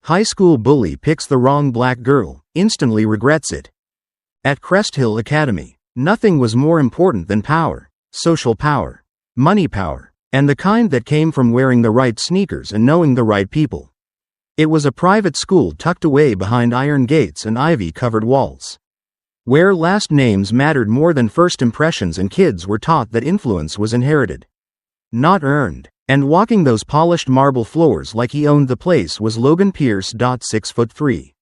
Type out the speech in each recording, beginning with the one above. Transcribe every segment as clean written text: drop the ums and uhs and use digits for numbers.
High school bully picks the wrong black girl, instantly regrets it. At Crest Hill Academy, nothing was more important than power, social power, money power, and the kind that came from wearing the right sneakers and knowing the right people. It was a private school tucked away behind iron gates and ivy-covered walls, where last names mattered more than first impressions and kids were taught that influence was inherited, not earned. And walking those polished marble floors like he owned the place was Logan Pierce. 6'3",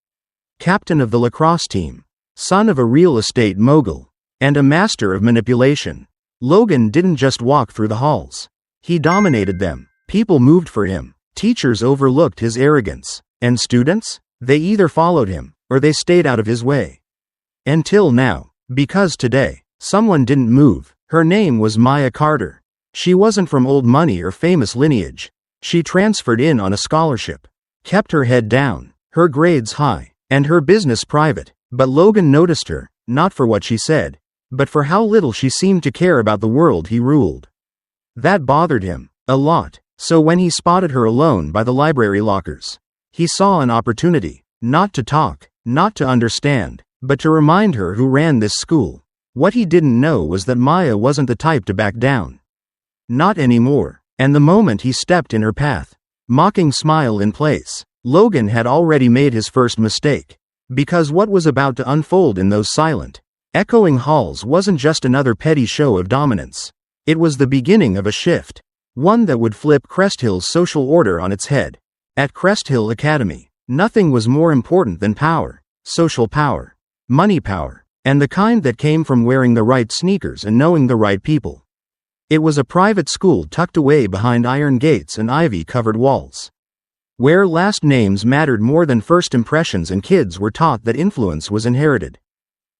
captain of the lacrosse team, son of a real estate mogul, and a master of manipulation. Logan didn't just walk through the halls. He dominated them. People moved for him. Teachers overlooked his arrogance. And students? They either followed him, or they stayed out of his way. Until now. Because today, someone didn't move. Her name was Maya Carter. She wasn't from old money or famous lineage. She transferred in on a scholarship, kept her head down, her grades high, and her business private. But Logan noticed her, not for what she said, but for how little she seemed to care about the world he ruled. That bothered him a lot. So when he spotted her alone by the library lockers, he saw an opportunity, not to talk, not to understand, but to remind her who ran this school. What he didn't know was that Maya wasn't the type to back down. Not anymore. And the moment he stepped in her path, mocking smile in place, Logan had already made his first mistake. Because what was about to unfold in those silent, echoing halls wasn't just another petty show of dominance. It was the beginning of a shift. One that would flip Crest Hill's social order on its head. At Crest Hill Academy, nothing was more important than power, social power, money power, and the kind that came from wearing the right sneakers and knowing the right people. It was a private school tucked away behind iron gates and ivy-covered walls, where last names mattered more than first impressions and kids were taught that influence was inherited,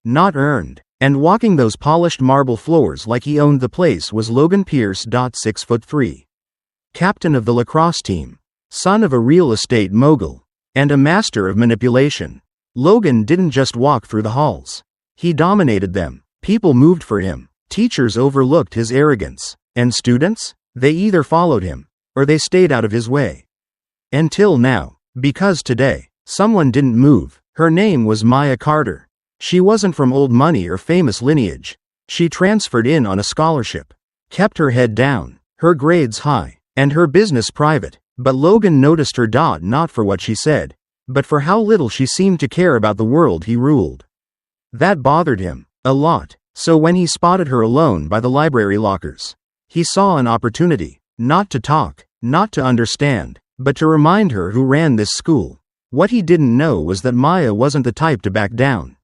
not earned. And walking those polished marble floors like he owned the place was Logan Pierce. 6'3", captain of the lacrosse team, son of a real estate mogul, and a master of manipulation. Logan didn't just walk through the halls. He dominated them. People moved for him. Teachers overlooked his arrogance. And students? They either followed him, or they stayed out of his way. Until now. Because today, someone didn't move. Her name was Maya Carter. She wasn't from old money or famous lineage. She transferred in on a scholarship, kept her head down, her grades high, and her business private. But Logan noticed her. Not for what she said, but for how little she seemed to care about the world he ruled. That bothered him a lot. So when he spotted her alone by the library lockers, he saw an opportunity, not to talk, not to understand, but to remind her who ran this school. What he didn't know was that Maya wasn't the type to back down.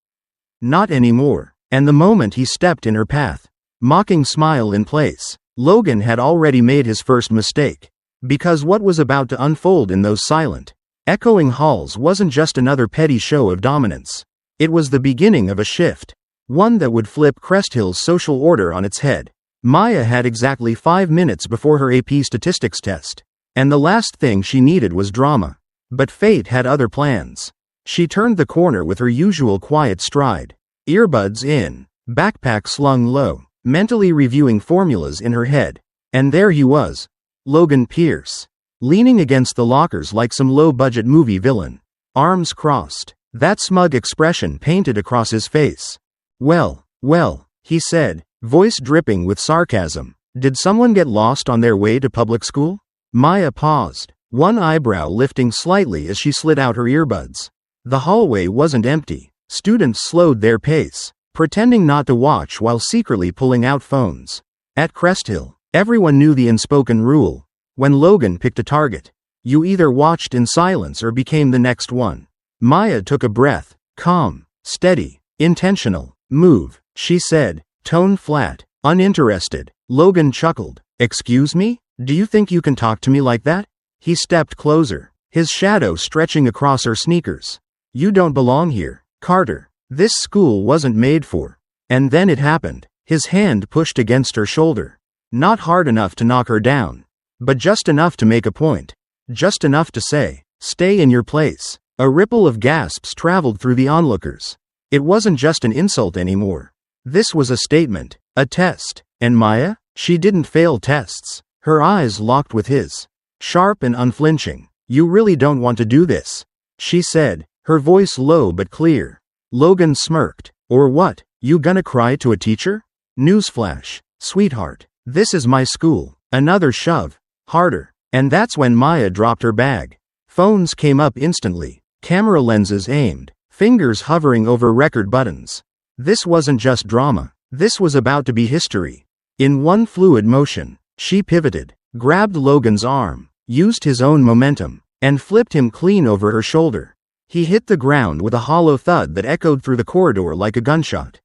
Not anymore. And the moment he stepped in her path, mocking smile in place, Logan had already made his first mistake. Because what was about to unfold in those silent, echoing halls wasn't just another petty show of dominance. It was the beginning of a shift. One that would flip Crest Hill's social order on its head. Maya had exactly 5 minutes before her AP statistics test. And the last thing she needed was drama. But fate had other plans. She turned the corner with her usual quiet stride, earbuds in, backpack slung low, mentally reviewing formulas in her head. And there he was, Logan Pierce, leaning against the lockers like some low-budget movie villain, arms crossed, that smug expression painted across his face. Well, he said, voice dripping with sarcasm. Did someone get lost on their way to public school? Maya paused, one eyebrow lifting slightly as she slid out her earbuds. The hallway wasn't empty. Students slowed their pace, pretending not to watch while secretly pulling out phones. At Crest Hill, everyone knew the unspoken rule. When Logan picked a target, you either watched in silence or became the next one. Maya took a breath. Calm, steady, intentional. Move, she said, tone flat, uninterested. Logan chuckled. Excuse me? Do you think you can talk to me like that? He stepped closer, his shadow stretching across her sneakers. You don't belong here, Carter. This school wasn't made for. And then it happened. His hand pushed against her shoulder. Not hard enough to knock her down, but just enough to make a point. Just enough to say, stay in your place. A ripple of gasps traveled through the onlookers. It wasn't just an insult anymore. This was a statement, a test. And Maya? She didn't fail tests. Her eyes locked with his, sharp and unflinching. You really don't want to do this? she said, her voice low but clear. Logan smirked. Or what, you gonna cry to a teacher? Newsflash, sweetheart, this is my school. Another shove. Harder. And that's when Maya dropped her bag. Phones came up instantly, camera lenses aimed, fingers hovering over record buttons. This wasn't just drama, this was about to be history. In one fluid motion, she pivoted, grabbed Logan's arm, used his own momentum, and flipped him clean over her shoulder. He hit the ground with a hollow thud that echoed through the corridor like a gunshot.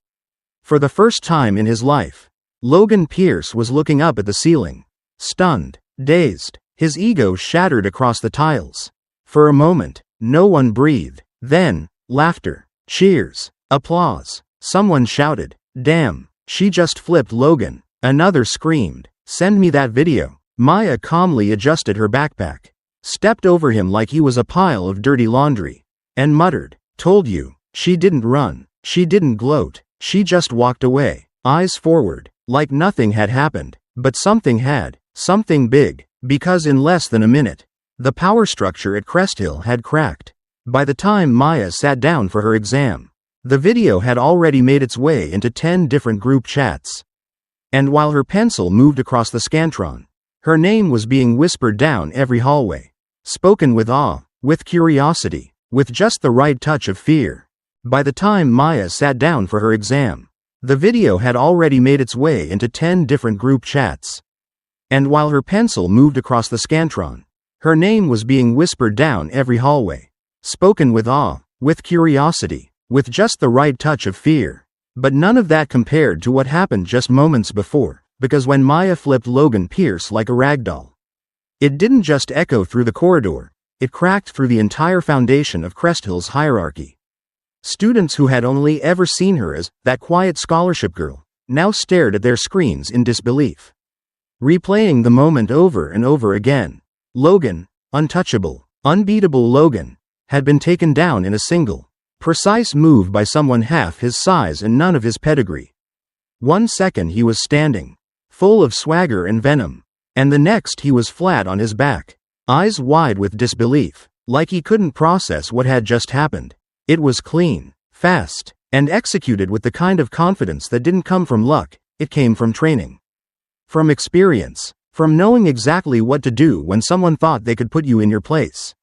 For the first time in his life, Logan Pierce was looking up at the ceiling. Stunned, dazed, his ego shattered across the tiles. For a moment, no one breathed. Then, laughter, cheers, applause. Someone shouted, "Damn, she just flipped Logan." Another screamed, "Send me that video." Maya calmly adjusted her backpack, stepped over him like he was a pile of dirty laundry, and muttered, "Told you." She didn't run, she didn't gloat, she just walked away, eyes forward, like nothing had happened. But something had, something big, because in less than a minute, the power structure at Crest Hill had cracked. By the time Maya sat down for her exam, the video had already made its way into 10 different group chats. And while her pencil moved across the Scantron, her name was being whispered down every hallway, spoken with awe, with curiosity, with just the right touch of fear. By the time Maya sat down for her exam, the video had already made its way into 10 different group chats. And while her pencil moved across the Scantron, her name was being whispered down every hallway, spoken with awe, with curiosity, with just the right touch of fear. But none of that compared to what happened just moments before, because when Maya flipped Logan Pierce like a ragdoll, it didn't just echo through the corridor, it cracked through the entire foundation of Crest Hill's hierarchy. Students who had only ever seen her as that quiet scholarship girl now stared at their screens in disbelief, replaying the moment over and over again. Logan, untouchable, unbeatable Logan, had been taken down in a single, precise move by someone half his size and none of his pedigree. 1 second he was standing, full of swagger and venom, and the next he was flat on his back, eyes wide with disbelief, like he couldn't process what had just happened. It was clean, fast, and executed with the kind of confidence that didn't come from luck, it came from training. From experience, from knowing exactly what to do when someone thought they could put you in your place.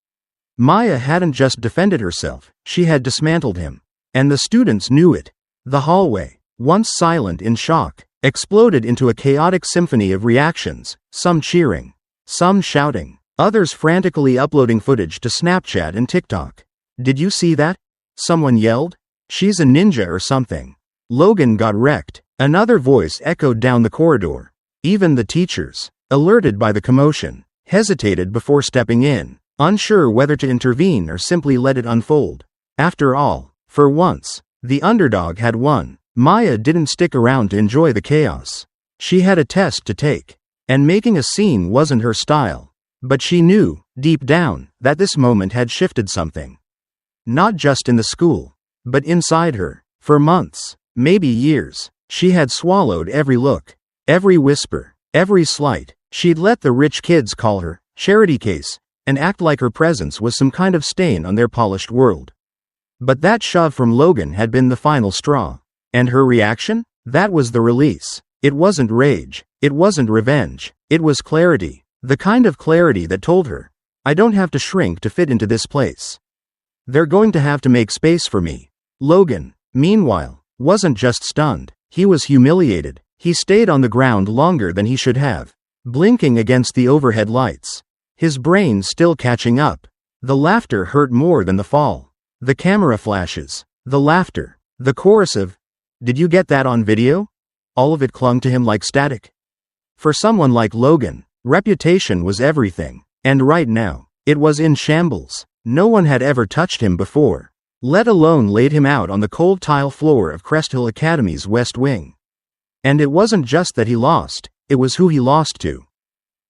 Maya hadn't just defended herself, she had dismantled him. And the students knew it. The hallway, once silent in shock, exploded into a chaotic symphony of reactions, some cheering, some shouting, others frantically uploading footage to Snapchat and TikTok. "Did you see that?" someone yelled. "She's a ninja or something." Logan got wrecked. Another voice echoed down the corridor. Even the teachers, alerted by the commotion, hesitated before stepping in, unsure whether to intervene or simply let it unfold. After all, for once, the underdog had won. Maya didn't stick around to enjoy the chaos. She had a test to take, and making a scene wasn't her style. But she knew, deep down, that this moment had shifted something. Not just in the school, but inside her. For months, maybe years, she had swallowed every look, every whisper, every slight. She'd let the rich kids call her charity case and act like her presence was some kind of stain on their polished world. But that shove from Logan had been the final straw. And her reaction? That was the release. It wasn't rage. It wasn't revenge. It was clarity. The kind of clarity that told her, I don't have to shrink to fit into this place. They're going to have to make space for me. Logan, meanwhile, wasn't just stunned. He was humiliated. He stayed on the ground longer than he should have, blinking against the overhead lights, his brain still catching up. The laughter hurt more than the fall. The camera flashes, the laughter, the chorus of, "Did you get that on video?" All of it clung to him like static. For someone like Logan, reputation was everything, and right now, it was in shambles. No one had ever touched him before, let alone laid him out on the cold tile floor of Crest Hill Academy's West Wing. And it wasn't just that he lost, it was who he lost to.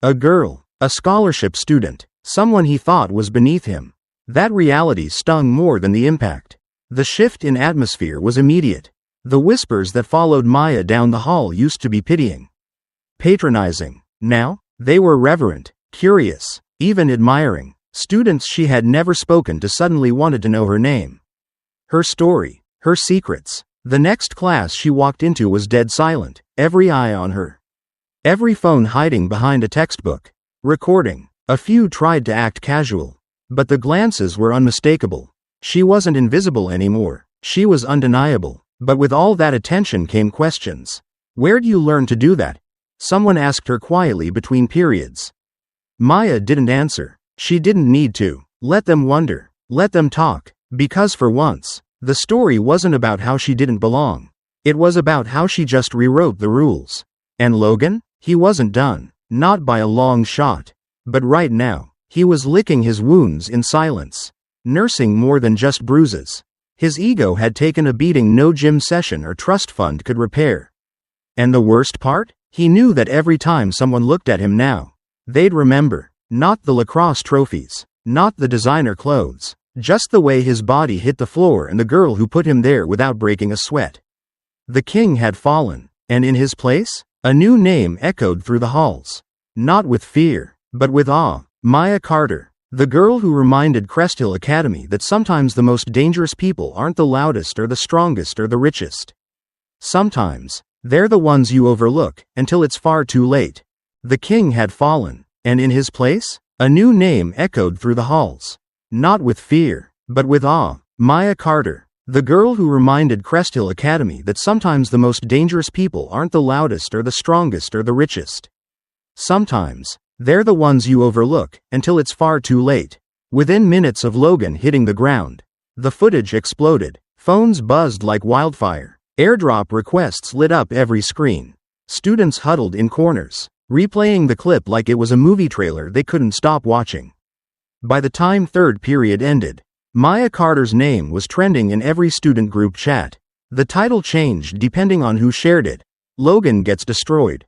A girl, a scholarship student, someone he thought was beneath him. That reality stung more than the impact. The shift in atmosphere was immediate. The whispers that followed Maya down the hall used to be pitying, patronizing. Now, they were reverent, curious, even admiring. Students she had never spoken to suddenly wanted to know her name. Her story. Her secrets. The next class she walked into was dead silent, every eye on her. Every phone hiding behind a textbook. Recording. A few tried to act casual. But the glances were unmistakable. She wasn't invisible anymore. She was undeniable. But with all that attention came questions. Where'd you learn to do that? Someone asked her quietly between periods. Maya didn't answer. She didn't need to. Let them wonder. Let them talk. Because for once, the story wasn't about how she didn't belong. It was about how she just rewrote the rules. And Logan? He wasn't done. Not by a long shot. But right now, he was licking his wounds in silence. Nursing more than just bruises. His ego had taken a beating no gym session or trust fund could repair. And the worst part? He knew that every time someone looked at him now, they'd remember. Not the lacrosse trophies. Not the designer clothes. Just the way his body hit the floor and the girl who put him there without breaking a sweat. The king had fallen. And in his place? A new name echoed through the halls. Not with fear, but with awe. Maya Carter. The girl who reminded Cresthill Academy that sometimes the most dangerous people aren't the loudest or the strongest or the richest. Sometimes, they're the ones you overlook, until it's far too late. The king had fallen. And in his place? A new name echoed through the halls. Not with fear, but with awe. Maya Carter. The girl who reminded Cresthill Academy that sometimes the most dangerous people aren't the loudest or the strongest or the richest. Sometimes, they're the ones you overlook, until it's far too late. Within minutes of Logan hitting the ground, the footage exploded. Phones buzzed like wildfire. Airdrop requests lit up every screen. Students huddled in corners, replaying the clip like it was a movie trailer they couldn't stop watching. By the time third period ended, Maya Carter's name was trending in every student group chat. The title changed depending on who shared it. Logan gets destroyed.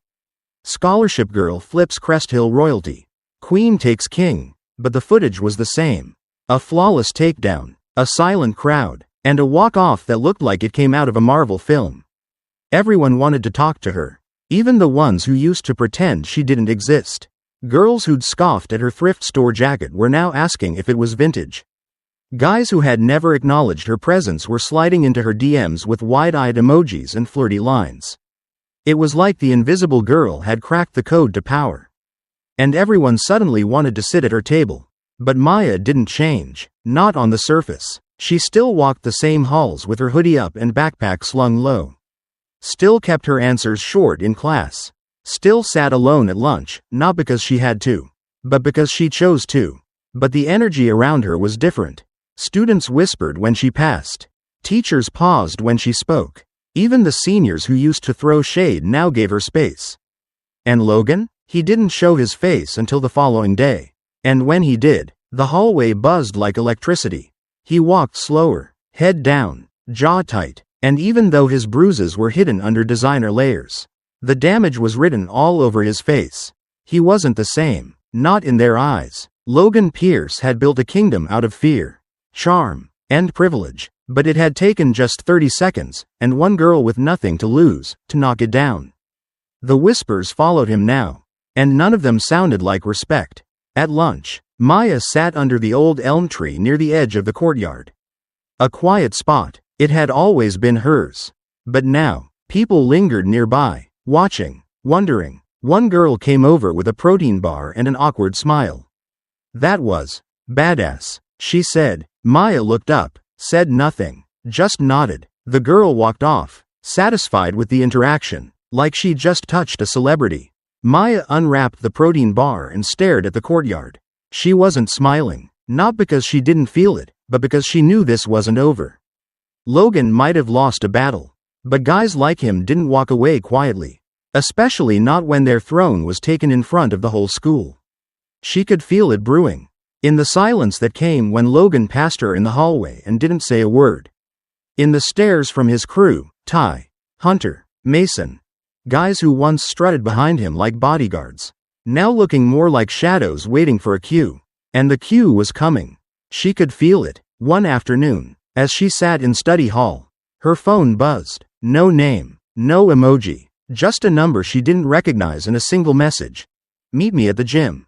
Scholarship girl flips Cresthill royalty. Queen takes king. But the footage was the same. A flawless takedown, a silent crowd, and a walk-off that looked like it came out of a Marvel film. Everyone wanted to talk to her. Even the ones who used to pretend she didn't exist. Girls who'd scoffed at her thrift store jacket were now asking if it was vintage. Guys who had never acknowledged her presence were sliding into her DMs with wide-eyed emojis and flirty lines. It was like the invisible girl had cracked the code to power. And everyone suddenly wanted to sit at her table. But Maya didn't change, not on the surface. She still walked the same halls with her hoodie up and backpack slung low. Still kept her answers short in class. Still sat alone at lunch, not because she had to, but because she chose to. But the energy around her was different. Students whispered when she passed. Teachers paused when she spoke. Even the seniors who used to throw shade now gave her space. And Logan? He didn't show his face until the following day. And when he did, the hallway buzzed like electricity. He walked slower, head down, jaw tight, and even though his bruises were hidden under designer layers, the damage was written all over his face. He wasn't the same, not in their eyes. Logan Pierce had built a kingdom out of fear, charm, and privilege, but it had taken just 30 seconds, and one girl with nothing to lose, to knock it down. The whispers followed him now, and none of them sounded like respect. At lunch, Maya sat under the old elm tree near the edge of the courtyard. A quiet spot. It had always been hers. But now, people lingered nearby, watching, wondering. One girl came over with a protein bar and an awkward smile. That was badass, she said. Maya looked up, said nothing, just nodded. The girl walked off, satisfied with the interaction, like she'd just touched a celebrity. Maya unwrapped the protein bar and stared at the courtyard. She wasn't smiling, not because she didn't feel it, but because she knew this wasn't over. Logan might have lost a battle, but guys like him didn't walk away quietly, especially not when their throne was taken in front of the whole school. She could feel it brewing, in the silence that came when Logan passed her in the hallway and didn't say a word. In the stares from his crew, Ty, Hunter, Mason, guys who once strutted behind him like bodyguards, now looking more like shadows waiting for a cue. And the cue was coming. She could feel it. One afternoon, as she sat in study hall, her phone buzzed. No name, no emoji, just a number she didn't recognize and a single message. Meet me at the gym.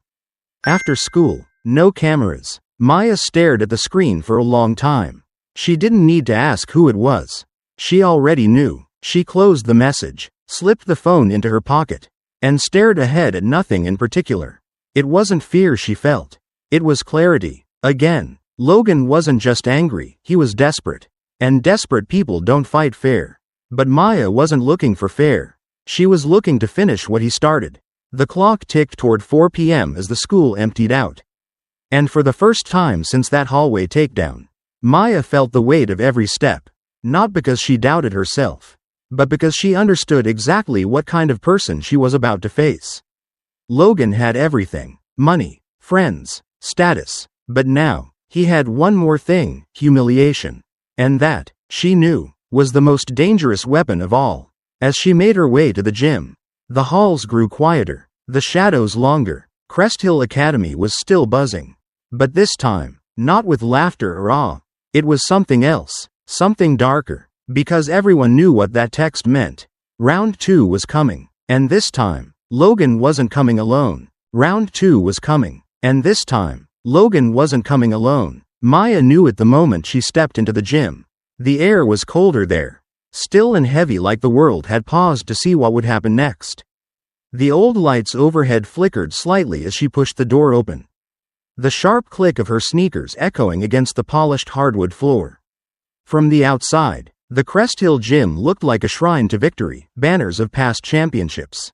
After school. No cameras. Maya stared at the screen for a long time. She didn't need to ask who it was. She already knew. She closed the message, slipped the phone into her pocket, and stared ahead at nothing in particular. It wasn't fear she felt. It was clarity. Again, Logan wasn't just angry, he was desperate. And desperate people don't fight fair. But Maya wasn't looking for fair. She was looking to finish what he started. The clock ticked toward 4 p.m. as the school emptied out. And for the first time since that hallway takedown, Maya felt the weight of every step. Not because she doubted herself, but because she understood exactly what kind of person she was about to face. Logan had everything: money, friends, status. But now, he had one more thing: humiliation. And that, she knew, was the most dangerous weapon of all. As she made her way to the gym, the halls grew quieter, the shadows longer. Cresthill Academy was still buzzing. But this time, not with laughter or awe. It was something else, something darker, because everyone knew what that text meant. Round 2 was coming, and this time, Logan wasn't coming alone. Round 2 was coming, and this time, Logan wasn't coming alone. Maya knew it the moment she stepped into the gym. The air was colder there, still and heavy, like the world had paused to see what would happen next. The old lights overhead flickered slightly as she pushed the door open, the sharp click of her sneakers echoing against the polished hardwood floor. From the outside, the Cresthill gym looked like a shrine to victory, banners of past championships,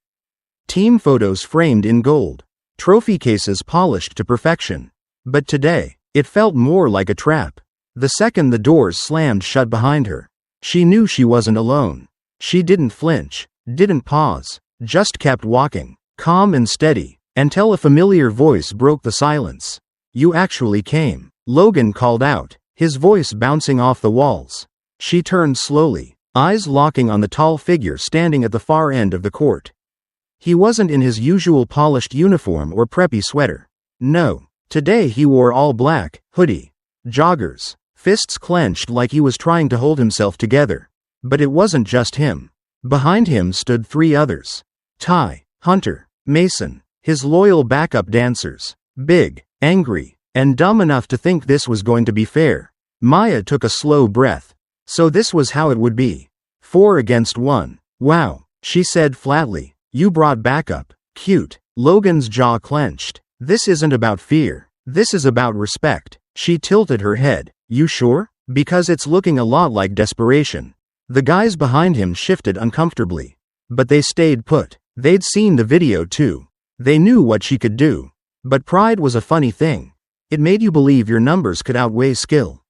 team photos framed in gold, trophy cases polished to perfection. But today, it felt more like a trap. The second the doors slammed shut behind her, she knew she wasn't alone. She didn't flinch, didn't pause, just kept walking, calm and steady, until a familiar voice broke the silence. "You actually came," Logan called out, his voice bouncing off the walls. She turned slowly, eyes locking on the tall figure standing at the far end of the court. He wasn't in his usual polished uniform or preppy sweater. No. Today he wore all black, hoodie, joggers, fists clenched like he was trying to hold himself together. But it wasn't just him. Behind him stood 3 others: Ty, Hunter, Mason, his loyal backup dancers. Big, angry, and dumb enough to think this was going to be fair. Maya took a slow breath. So this was how it would be. 4 against 1. Wow, she said flatly. You brought backup. Cute. Logan's jaw clenched. This isn't about fear. This is about respect. She tilted her head. You sure? Because it's looking a lot like desperation. The guys behind him shifted uncomfortably. But they stayed put. They'd seen the video too. They knew what she could do. But pride was a funny thing. It made you believe your numbers could outweigh skill.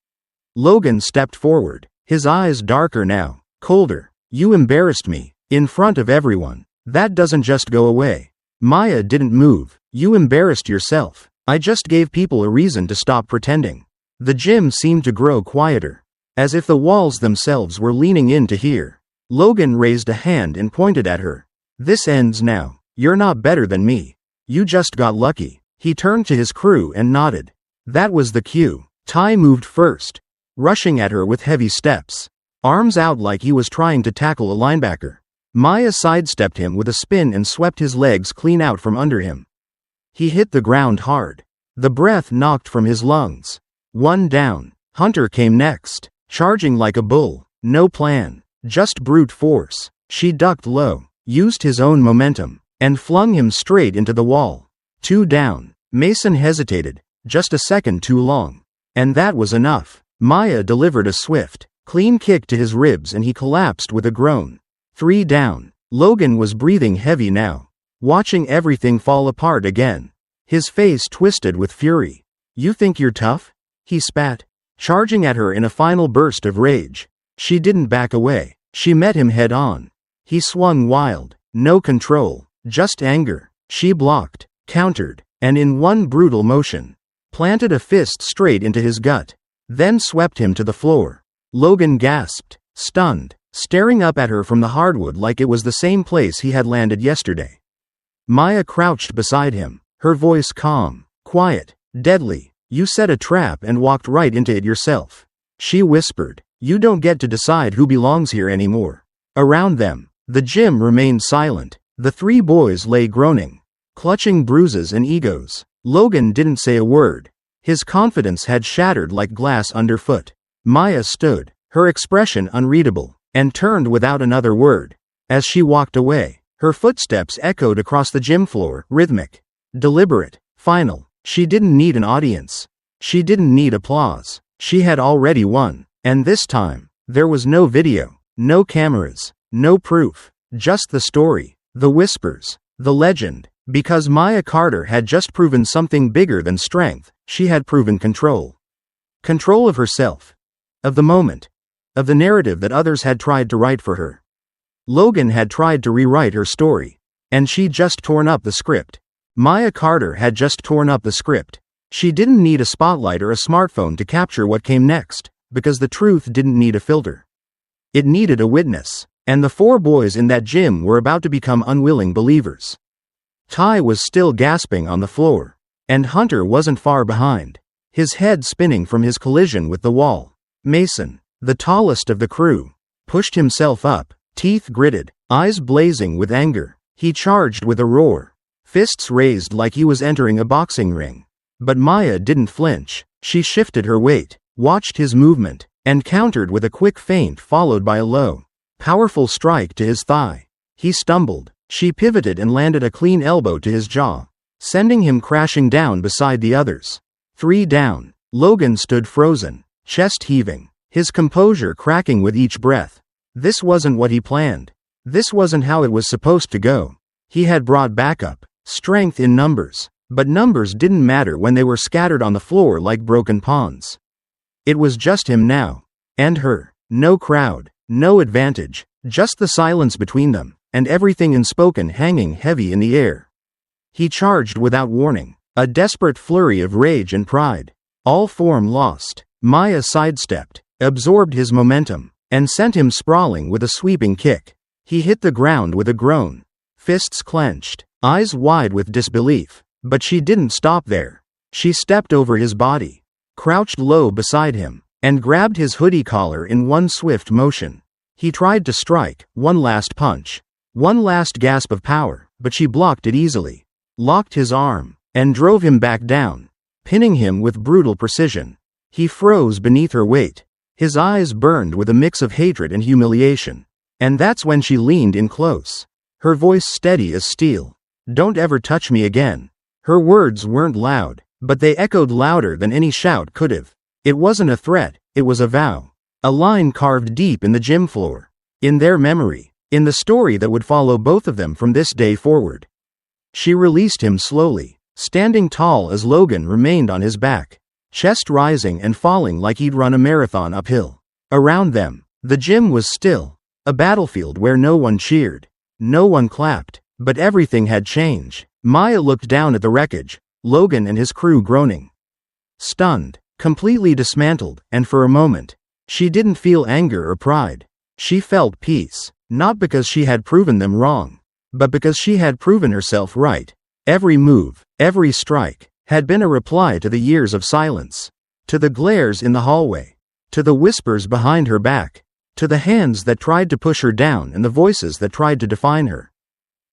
Logan stepped forward, his eyes darker now, colder. You embarrassed me, in front of everyone. That doesn't just go away. Maya didn't move. You embarrassed yourself. I just gave people a reason to stop pretending. The gym seemed to grow quieter, as if the walls themselves were leaning in to hear. Logan raised a hand and pointed at her. This ends now. You're not better than me. You just got lucky. He turned to his crew and nodded. That was the cue. Ty moved first, rushing at her with heavy steps, arms out like he was trying to tackle a linebacker. Maya sidestepped him with a spin and swept his legs clean out from under him. He hit the ground hard. The breath knocked from his lungs. 1 down. Hunter came next, charging like a bull. No plan, just brute force. She ducked low, used his own momentum, and flung him straight into the wall. 2 down. Mason hesitated, just a second too long. And that was enough. Maya delivered a swift, clean kick to his ribs and he collapsed with a groan. 3 down. Logan was breathing heavy now, watching everything fall apart again. His face twisted with fury. You think you're tough? He spat, charging at her in a final burst of rage. She didn't back away. She met him head on. He swung wild, no control, just anger. She blocked, countered, and in one brutal motion, planted a fist straight into his gut, then swept him to the floor. Logan gasped, stunned, staring up at her from the hardwood like it was the same place he had landed yesterday. Maya crouched beside him, her voice calm, quiet, deadly. You set a trap and walked right into it yourself. She whispered. You don't get to decide who belongs here anymore. Around them, the gym remained silent. The 3 boys lay groaning, clutching bruises and egos. Logan didn't say a word. His confidence had shattered like glass underfoot. Maya stood, her expression unreadable, and turned without another word. As she walked away, her footsteps echoed across the gym floor, rhythmic, deliberate, final. She didn't need an audience. She didn't need applause. She had already won. And this time, there was no video, no cameras, no proof, just the story, the whispers, the legend. Because Maya Carter had just proven something bigger than strength, she had proven control. Control of herself. Of the moment. Of the narrative that others had tried to write for her. Logan had tried to rewrite her story. And she'd just torn up the script. Maya Carter had just torn up the script. She didn't need a spotlight or a smartphone to capture what came next, because the truth didn't need a filter. It needed a witness. And the 4 boys in that gym were about to become unwilling believers. Ty was still gasping on the floor. And Hunter wasn't far behind, his head spinning from his collision with the wall. Mason, the tallest of the crew, pushed himself up, teeth gritted, eyes blazing with anger. He charged with a roar, fists raised like he was entering a boxing ring. But Maya didn't flinch. She shifted her weight, watched his movement, and countered with a quick feint followed by a low, powerful strike to his thigh. He stumbled. She pivoted and landed a clean elbow to his jaw, sending him crashing down beside the others. 3 down. Logan stood frozen, chest heaving, his composure cracking with each breath. This wasn't what he planned. This wasn't how it was supposed to go. He had brought backup, strength in numbers, but numbers didn't matter when they were scattered on the floor like broken pawns. It was just him now. And her. No crowd, no advantage, just the silence between them. And everything unspoken hanging heavy in the air. He charged without warning, a desperate flurry of rage and pride. All form lost, Maya sidestepped, absorbed his momentum, and sent him sprawling with a sweeping kick. He hit the ground with a groan, fists clenched, eyes wide with disbelief. But she didn't stop there. She stepped over his body, crouched low beside him, and grabbed his hoodie collar in one swift motion. He tried to strike, one last punch. One last gasp of power, but she blocked it easily, locked his arm, and drove him back down, pinning him with brutal precision. He froze beneath her weight. His eyes burned with a mix of hatred and humiliation. And that's when she leaned in close, her voice steady as steel. "Don't ever touch me again." Her words weren't loud, but they echoed louder than any shout could have. It wasn't a threat, it was a vow. A line carved deep in the gym floor. In their memory. In the story that would follow both of them from this day forward. She released him slowly, standing tall as Logan remained on his back, chest rising and falling like he'd run a marathon uphill. Around them, the gym was still, a battlefield where no one cheered, no one clapped, but everything had changed. Maya looked down at the wreckage, Logan and his crew groaning. Stunned, completely dismantled, and for a moment, she didn't feel anger or pride. She felt peace. Not because she had proven them wrong, but because she had proven herself right. Every move, every strike, had been a reply to the years of silence, to the glares in the hallway, to the whispers behind her back, to the hands that tried to push her down and the voices that tried to define her.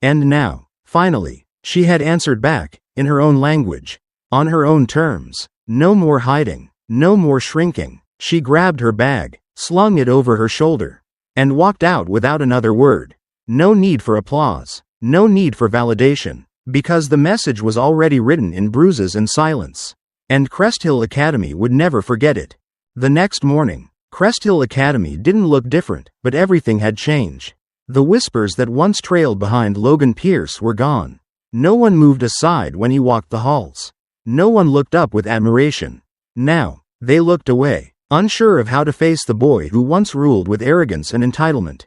And now, finally, she had answered back, in her own language, on her own terms. No more hiding, no more shrinking. She grabbed her bag, slung it over her shoulder, and walked out without another word. No need for applause, no need for validation, because the message was already written in bruises and silence. And Crest Hill Academy would never forget it. The next morning, Crest Hill Academy didn't look different, but everything had changed. The whispers that once trailed behind Logan Pierce were gone. No one moved aside when he walked the halls. No one looked up with admiration. Now, they looked away, unsure of how to face the boy who once ruled with arrogance and entitlement.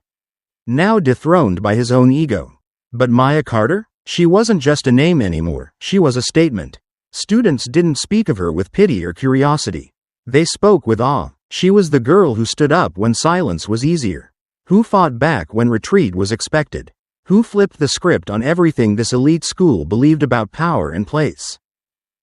Now dethroned by his own ego. But Maya Carter? She wasn't just a name anymore, she was a statement. Students didn't speak of her with pity or curiosity. They spoke with awe. She was the girl who stood up when silence was easier. Who fought back when retreat was expected. Who flipped the script on everything this elite school believed about power and place.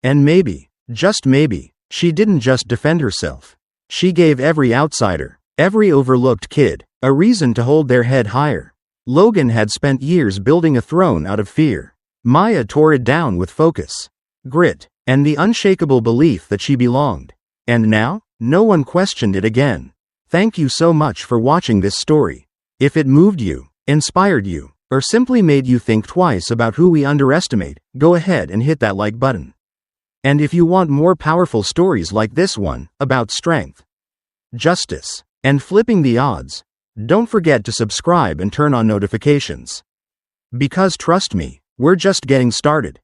And maybe, just maybe, she didn't just defend herself. She gave every outsider, every overlooked kid, a reason to hold their head higher. Logan had spent years building a throne out of fear. Maya tore it down with focus. grit, and the unshakable belief that she belonged. And now, no one questioned it again. Thank you so much for watching this story. If it moved you, inspired you, or simply made you think twice about who we underestimate, go ahead and hit that like button. And if you want more powerful stories like this one, about strength, justice, and flipping the odds, don't forget to subscribe and turn on notifications. Because trust me, we're just getting started.